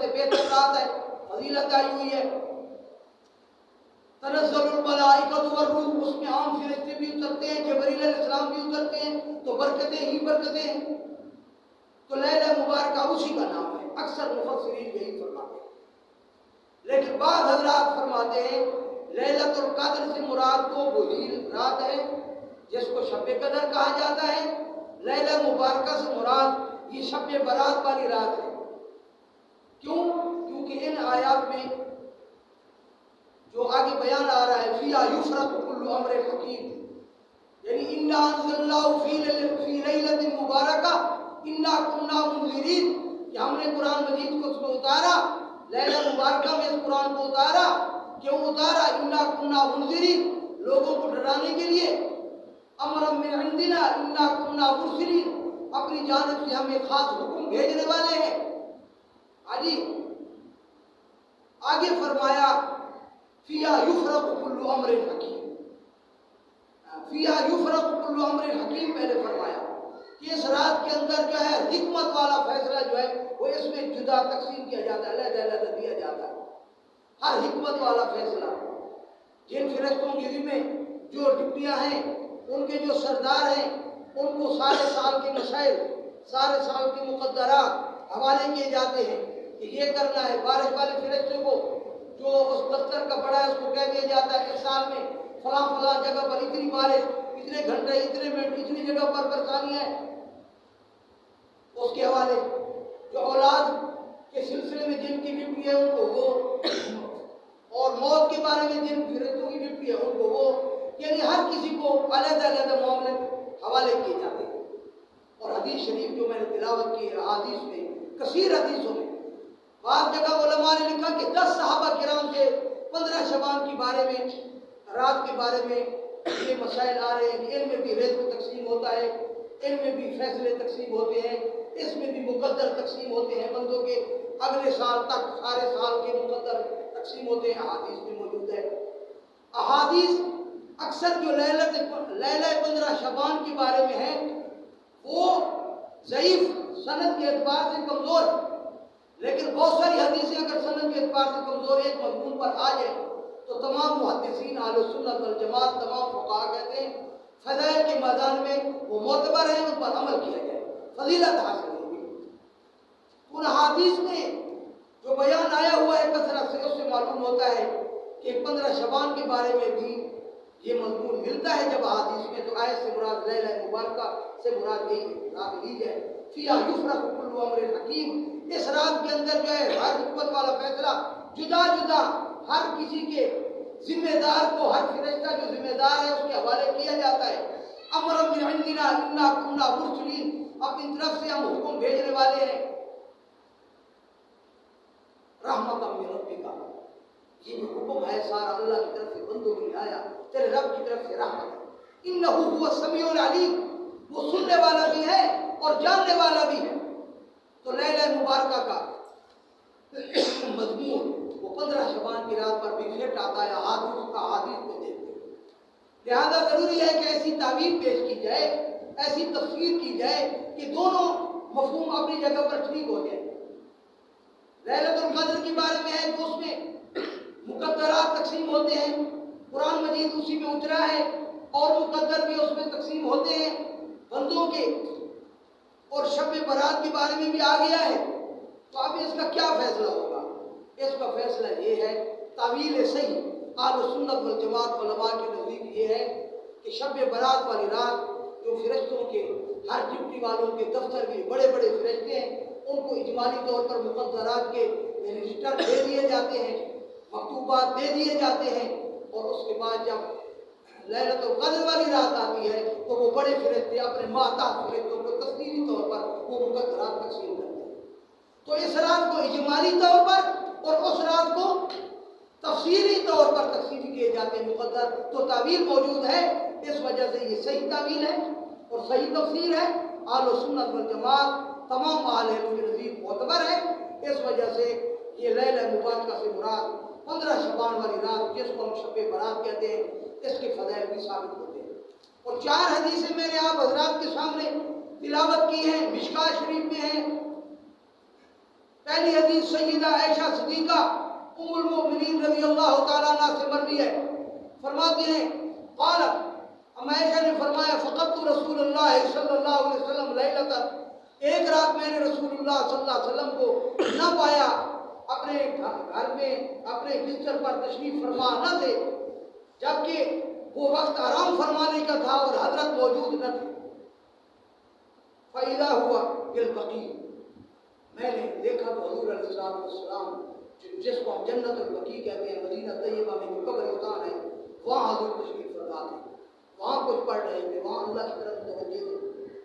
سے بہتر رات ہے، فضیلت آئی ہوئی ہے۔ تنزل الملائکۃ والروح، اس میں عام فرشتے بھی اترتے ہیں، جبرائیل علیہ السلام بھی اترتے ہیں، تو برکتیں ہی برکتیں ہیں۔ تو لیلہ مبارکہ اسی کا نام ہے، اکثر مفسرین یہی فرماتے ہیں۔ لیکن بعض حضرات فرماتے ہیں لیلۃ القدر سے مراد تو وہی رات ہے جس کو شب قدر کہا جاتا ہے، لیلہ مبارکہ سے مراد یہ شب برات والی رات ہے۔ کیوں؟ کیونکہ ان آیات میں جو آگے بیان آ رہا ہے فیہا یفرق کل امر حکیم، یعنی انا انزلناہ فی لیلۃ مبارکہ انا کنا منذرین، کہ ہم نے قرآن مجید کو اس میں اتارا، لیلہ مبارکہ میں اس قرآن کو اتارا۔ کیوں اتارا؟ انا کنا منذرین، لوگوں کو ڈرانے کے لیے، امرا من عندنا انا کنا مرسلین، اپنی جانب سے ہم ایک خاص حکم بھیجنے والے ہیں۔ آجی آگے فرمایا فیہا یفرق کل امر حکیم، فیہا یفرق کل امر حکیم پہلے فرمایا کہ اس رات کے اندر جو ہے حکمت والا فیصلہ جو ہے وہ اس میں جدا تقسیم کیا جاتا ہے، علیحدہ دیا جاتا ہے۔ ہر حکمت والا فیصلہ، جن فرشتوں کی میں جو ڈپٹیاں ہیں، ان کے جو سردار ہیں، ان کو سارے سال کے مسائل، سارے سال کے مقدرات حوالے کیے جاتے ہیں کہ یہ کرنا ہے۔ بارش والے فرشتے کو جو اس دفتر کا بڑا ہے اس کو کہہ دیا جاتا ہے کہ سال میں فلاں فلاں جگہ پر اتنی بارش، اتنے گھنٹے، اتنے منٹ، اتنی جگہ پر پریشانی ہے، اس کے حوالے۔ جو اولاد کے سلسلے میں جن کی ڈپٹی ہے ان کو وہ، اور موت کے بارے میں جن فرشتوں کی ڈپٹی ہے ان کو وہ، یعنی ہر کسی کو علیحدہ معاملے حوالے کیے جاتے ہیں۔ اور حدیث شریف جو میں نے تلاوت کی ہے، احادیث میں، کثیر حدیثوں میں بعض جگہ علماء نے لکھا کہ 10 صحابہ کرام سے 15 شعبان کے بارے میں، رات کے بارے میں یہ مسائل آ رہے ہیں کہ ان میں بھی رزق تقسیم ہوتا ہے، ان میں بھی فیصلے تقسیم ہوتے ہیں، اس میں بھی مقدر تقسیم ہوتے ہیں، بندوں کے اگلے سال تک سارے سال کے مقدر تقسیم ہوتے ہیں، احادیث میں موجود ہے۔ احادیث اکثر جو لیلہ 15 شعبان کے بارے میں ہے وہ ضعیف سند کے اعتبار سے کمزور ہے، لیکن بہت ساری حدیثیں اگر سند کے اعتبار سے کمزور ایک مضمون پر آ جائے تو تمام محدثین اہل سنت والجماعت، تمام فقہا کہتے ہیں فضائل کے میدان میں وہ معتبر ہیں، ان پر عمل کیا جائے، فضیلت حاصل ہوگی۔ ان حدیث میں جو بیان آیا ہوا ہے کثرت سے، اس سے معلوم ہوتا ہے کہ 15 شعبان کے بارے میں بھی یہ مضمون ملتا ہے جب حدیث میں، تو آیت سے مراد لیلہ مبارکہ سے مراد یہی رات لی جائے۔ فیہا یفرق کل امر حکیم، اس رات کے اندر جو ہے ہر حکمت والا فیصلہ جدا جدا ہر کسی کے ذمہ دار کو، ہر فرشتہ جو ذمہ دار ہے اس کے حوالے کیا جاتا ہے۔ امر من عندنا انا کنا مرسلین، اپنی طرف سے ہم حکم بھیجنے والے ہیں۔ رحمت من ربک، یہ جو حکم ہے سارا اللہ کی طرف سے بندوں کے لیے آیا، تیرے رب کی طرف سے رحمت ہے۔ انہ هو السمیع العلیم، وہ سننے والا بھی ہے اور جاننے والا بھی ہے۔ تو لیلہ مبارکہ کا مضمون وہ 15 شعبان کی رات پر بھی فٹ آتا ہے، احادیث کو دیکھتے ہیں۔ لہذا ضروری ہے کہ ایسی تعبیر پیش کی جائے، ایسی تفسیر کی جائے کہ دونوں مفہوم اپنی جگہ پر ٹھیک ہو جائے۔ لیلۃ القدر کے بارے میں ہے کہ اس میں مقدرات تقسیم ہوتے ہیں، قرآن مجید اسی میں اترا ہے، اور مقدر بھی اس میں تقسیم ہوتے ہیں بندوں کے، اور شب برات کے بارے میں بھی آ گیا ہے۔ تو اب اس کا کیا فیصلہ ہوگا؟ اس کا فیصلہ یہ ہے، تعویل صحیح اہل سنت والجماعت علماء کے نزدیک یہ ہے کہ شب برات والی رات جو فرشتوں کے، ہر ڈپٹی والوں کے دفتر کے بڑے بڑے فرشتے ہیں، ان کو اجمالی طور پر مقدرات کے رجسٹر دے دیے جاتے ہیں، مکتوبات دے دیے جاتے ہیں، اور اس کے بعد جب لیلۃ القدر والی رات آتی ہے تو وہ بڑے فرشتے اپنے ماتحت فرشتوں کو تفصیلی طور پر وہ مقدرات تقسیم کرتے ہیں۔ تو اس رات کو اجمالی طور پر اور اس رات کو تفصیلی طور پر تقسیم کیے جاتے ہیں مقدر۔ تو تعویل موجود ہے، اس وجہ سے یہ صحیح تعویل ہے اور صحیح تفسیر ہے، اہل سنت والجماعت تمام اہل علم کے نزدیک معتبر ہے۔ اس وجہ سے یہ لیلہ مبارکہ سے مراد 15 شعبان والی رات جس کو ہم شب برات کہتے ہیں، اس کے فضائل بھی ثابت ہوتے ہیں۔ اور 4 حدیثیں میں نے آپ حضرات کے سامنے تلاوت کی ہیں، مشکاہ شریف میں ہیں، پہلی حدیث سیدہ عائشہ صدیقہ ام المؤمنین رضی اللہ تعالیٰ عنہ سے مروی ہے، فرماتی ہیں قالت، ام عائشہ نے فرمایا فقدت رسول اللہ صلی اللہ علیہ وسلم لیلۃ، ایک رات میں نے رسول اللہ صلی اللہ علیہ وسلم کو نہ پایا، اپنے گھر میں اپنے بستر پر تشریف فرما نہ تھے، جبکہ وہ وقت آرام فرمانے کا تھا اور حضرت موجود نہ تھے۔ فَإِذَا هُوَ بِالْبَقِيعِ، میں نے دیکھا تو حضور علیہ السلام جس کو ہم جنت البقیع کہتے ہیں، مدینہ طیبہ میں جو قبرستان ہے، وہاں حضور تشریف فرما تھے، وہاں کچھ پڑھ رہے تھے، وہاں اللہ کی طرف متوجہ تھے۔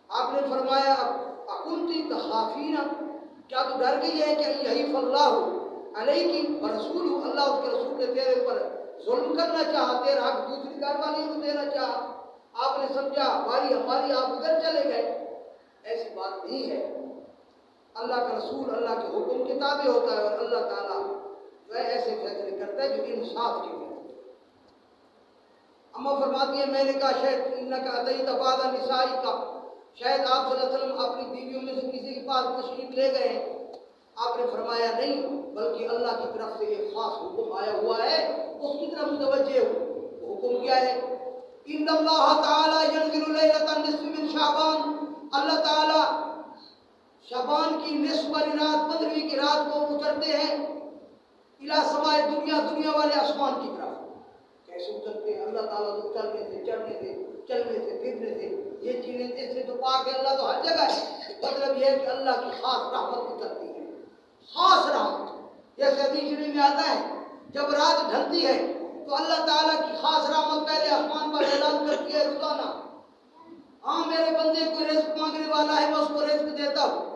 آپ نے فرمایا اکنتی تخافین، کیا تو ڈر گئی ہے کہ یحیف اللہ علیکی ورسولہ، اللہ اس کے رسول نے تیرے اوپر ظلم کرنا چاہا، تیرا حق دوسری گھر والی کو دینا چاہا، آپ نے سمجھا باری ہماری آپ ادھر چلے گئے۔ ایسی بات نہیں ہے، اللہ کا رسول اللہ کے حکم کے تابع ہوتا ہے، اور اللہ تعالیٰ جو ہے ایسے فیصلے کرتا ہے جو انصاف کے فیصلے۔ اما فرماتی ہے میں نے کہا شاید انکا اتیت بعض نسائک، شاید آپ صلی اللہ علیہ وسلم اپنی بیویوں میں سے کسی کے پاس تشریف لے گئے ہیں۔ آپ نے فرمایا نہیں، بلکہ اللہ کی طرف سے ایک خاص حکم آیا ہوا ہے، اس کی طرف متوجہ ہو۔ حکم کیا ہے؟ ان اللہ تعالی ینزل لیلۃ النصف من شعبان، اللہ تعالی شعبان کی نصف والی رات، 15ویں کی رات کو اترتے ہیں الی سماء دنیا، دنیا والے آسمان کی طرف۔ کیسے اترتے ہیں؟ اللہ تعالیٰ تو اترنے سے، چڑھنے سے، چلنے سے، پھرنے سے، یہ چیزیں اس سے تو پاک ہے، اللہ تو ہر جگہ ہے۔ مطلب یہ ہے کہ اللہ کی خاص رحمت اترتی ہے، خاص رحمت۔ جیسے حدیث شریف میں آتا ہے جب رات ڈھلتی ہے تو اللہ تعالیٰ کی خاص رحمت پہلے آسمان پر اعلان کرتی ہے روزانہ، ہاں میرے بندے کوئی رزق مانگنے والا ہے میں اس کو رزق دیتا ہوں،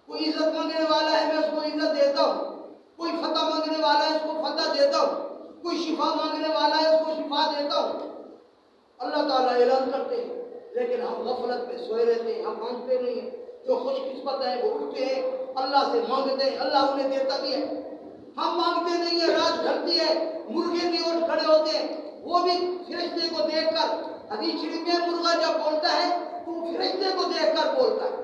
کوئی عزت مانگنے والا ہے میں اس کو عزت دیتا ہوں، کوئی فتح مانگنے والا ہے اس کو فتح دیتا ہوں، کوئی شفا مانگنے والا ہے اس کو شفا دیتا ہوں۔ اللہ تعالیٰ اعلان کرتے ہیں، لیکن ہم غفلت میں سوئے رہتے ہیں، ہم مانگتے نہیں ہیں۔ جو خوش قسمت ہیں وہ اٹھتے ہیں، اللہ سے مانگتے ہیں، اللہ انہیں دیتا بھی ہے۔ ہم مانگتے نہیں ہیں، رات ڈھلتی ہے، مرغے بھی اٹھ کھڑے ہوتے ہیں، وہ بھی فرشتے کو دیکھ کر، حدیث شریف میں مرغا جب بولتا ہے تو فرشتے کو دیکھ کر بولتا ہے۔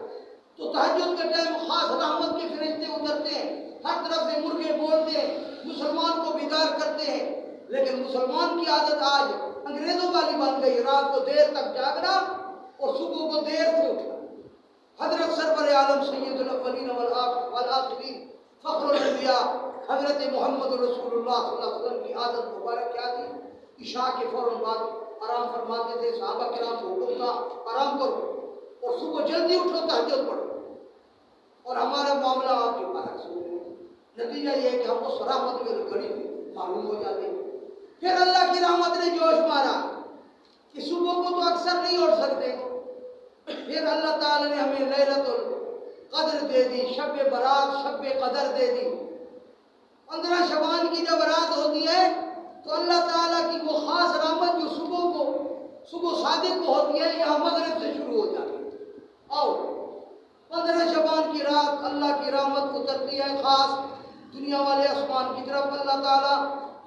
تو تہجد کے ٹائم خاص رحمت کے فرشتے اترتے ہیں، ہر طرف سے مرغے بولتے ہیں، مسلمان کو بیدار کرتے ہیں۔ لیکن مسلمان کی عادت آج انگریزوں والی بن گئی، رات کو دیر تک جاگنا اور صبح کو دیر سے اٹھنا۔ حضرت سرور عالم سید الاولین والآخرین فخر الانبیاء حضرت محمد رسول اللہ صلی اللہ علیہ وسلم کی عادت مبارک کیا تھی؟ عشاء کے فوراً بعد آرام فرماتے تھے، صحابہ کرام کو حکم تھا آرام کرو اور صبح جلدی اٹھو تہجد پڑھو، اور ہمارا معاملہ آپ کے برعکس ہو گیا۔ نتیجہ یہ ہے کہ ہم اس رحمت میں گھڑی ہوئی معلوم ہو جاتے ہیں۔ پھر اللہ کی رحمت نے جوش مارا کہ صبح کو تو اکثر نہیں اٹھ سکتے، پھر اللہ تعالی نے ہمیں لیلۃ القدر دے دی، شب برات، شب قدر دے دی۔ 15 شعبان کی جب رات ہوتی ہے تو اللہ تعالیٰ کی وہ خاص رحمت جو صبح صادق کو ہوتی ہے، یہاں مغرب سے شروع ہو جاتی ہے۔ آؤ 15 شعبان کی رات اللہ کی رحمت اترتی ہے خاص دنیا والے آسمان کی طرف۔ اللہ تعالیٰ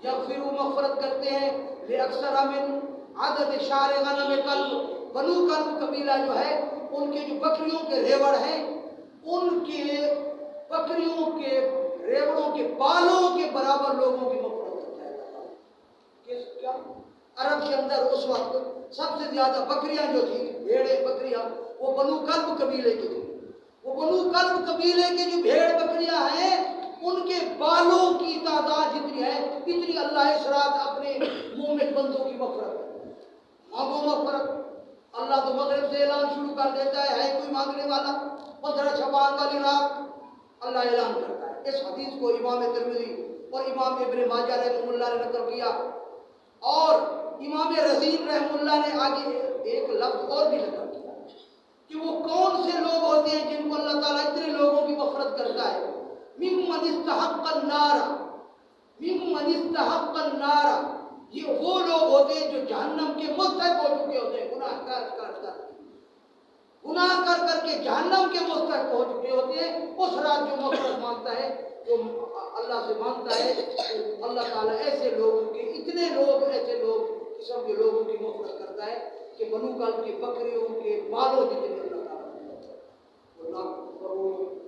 یغفر مغفرت کرتے ہیں لأکثر من عدد شعر غنم کلب، بنو کلب قبیلہ جو ہے ان کے جو بکریوں کے ریوڑ ہیں، ان کے بکریوں کے ریوڑوں کے بالوں کے برابر لوگوں کی مغفرت کرتا ہے۔ کیا عرب کے اندر اس وقت سب سے زیادہ بکریاں جو تھیں، بھیڑیں بکریاں، وہ بنو کلب قبیلے کی تھیں۔ وہ بنو کلب قبیلے کی جو بھیڑ بکریاں ہیں ان کے بالوں کی تعداد جتنی ہے اتنی اللہ اس رات اپنے مومن بندوں کی مغفرت کرتا ہے۔ مانگو مغفرت، اللہ تو مغرب سے اعلان شروع کر دیتا ہے کوئی مانگنے والا؟ 15 شعبان والی رات اللہ اعلان کرتا ہے۔ اس حدیث کو امام ترمذی اور امام ابن ماجہ رحمہ اللہ نے نقل کیا، اور امام رزین رحمہ اللہ نے آگے ایک لفظ اور بھی نقل کیا کہ وہ کون سے لوگ ہوتے ہیں جن کو اللہ تعالیٰ اتنے لوگوں کی مغفرت کرتا ہے۔ ممن استحق النار، ممن استحق النار، یہ وہ لوگ ہوتے ہیں جو جہنم کے مستحق ہو چکے ہوتے ہیں، گناہ کر کر کے جہنم کے مستحق ہو چکے ہوتے ہیں۔ اس رات جو مغفرت مانگتا ہے، جو اللہ سے مانگتا ہے، تو اللہ تعالیٰ ایسے لوگوں کے اتنے لوگ ایسے لوگ قسم کے لوگوں کی مغفرت کرتا ہے کہ بنو کلب کی بکریوں کے بالوں جتنے اللہ تعالیٰ قبول